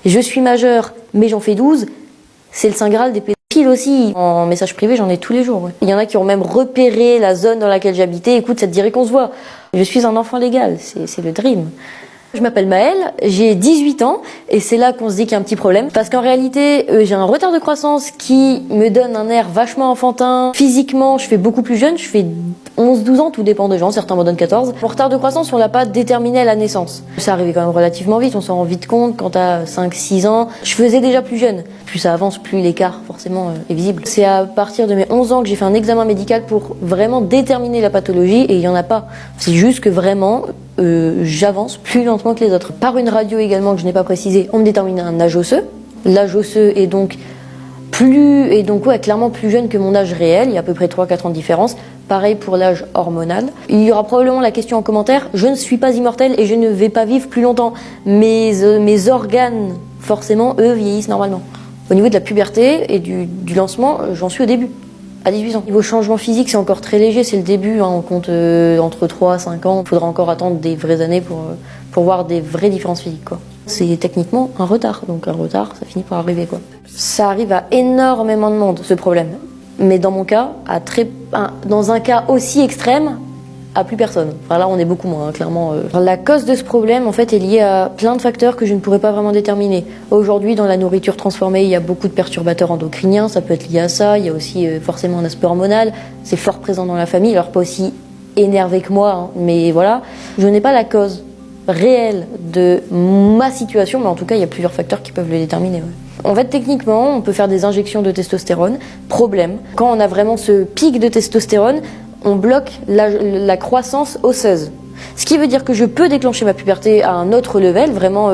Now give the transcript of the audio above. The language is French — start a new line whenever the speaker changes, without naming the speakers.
Je suis majeure, mais j'en fais 12, c'est le saint graal des pédophiles aussi. En message privé, j'en ai tous les jours. Ouais. Il y en a qui ont même repéré la zone dans laquelle j'habitais. Écoute, ça te dirait qu'on se voit. Je suis un enfant légal, c'est le dream. Je m'appelle Maëlle, j'ai 18 ans et c'est là qu'on se dit qu'il y a un petit problème. Parce qu'en réalité, j'ai un retard de croissance qui me donne un air vachement enfantin. Physiquement, je fais beaucoup plus jeune, je fais 11-12 ans, tout dépend des gens, certains m'en donnent 14. Mon retard de croissance, on l'a pas déterminé à la naissance. Ça arrivait quand même relativement vite, on s'en rend vite compte quand t'as 5-6 ans. Je faisais déjà plus jeune. Plus ça avance, plus l'écart forcément est visible. C'est à partir de mes 11 ans que j'ai fait un examen médical pour vraiment déterminer la pathologie et il y en a pas. C'est juste que vraiment, j'avance plus lentement que les autres. Par une radio également que je n'ai pas précisé, on me détermine un âge osseux. L'âge osseux est donc clairement plus jeune que mon âge réel, il y a à peu près 3-4 ans de différence. Pareil pour l'âge hormonal. Il y aura probablement la question en commentaire, je ne suis pas immortelle et je ne vais pas vivre plus longtemps. Mes organes, forcément, eux, vieillissent normalement. Au niveau de la puberté et du lancement, j'en suis au début, à 18 ans. Niveau changement physique, c'est encore très léger, c'est le début, on compte entre 3 et 5 ans. Il faudra encore attendre des vraies années pour voir des vraies différences physiques, quoi. C'est techniquement un retard, donc un retard, ça finit par arriver, quoi. Ça arrive à énormément de monde, ce problème. Mais dans mon cas, dans un cas aussi extrême, à plus personne. Enfin là, on est beaucoup moins, hein, clairement. La cause de ce problème, en fait, est liée à plein de facteurs que je ne pourrais pas vraiment déterminer. Aujourd'hui, dans la nourriture transformée, il y a beaucoup de perturbateurs endocriniens, ça peut être lié à ça. Il y a aussi forcément un aspect hormonal. C'est fort présent dans la famille, alors pas aussi énervé que moi, hein, mais voilà. Je n'ai pas la cause réelle de ma situation, mais en tout cas, il y a plusieurs facteurs qui peuvent le déterminer. Ouais. En fait, techniquement, on peut faire des injections de testostérone. Problème, quand on a vraiment ce pic de testostérone, on bloque la croissance osseuse. Ce qui veut dire que je peux déclencher ma puberté à un autre level, vraiment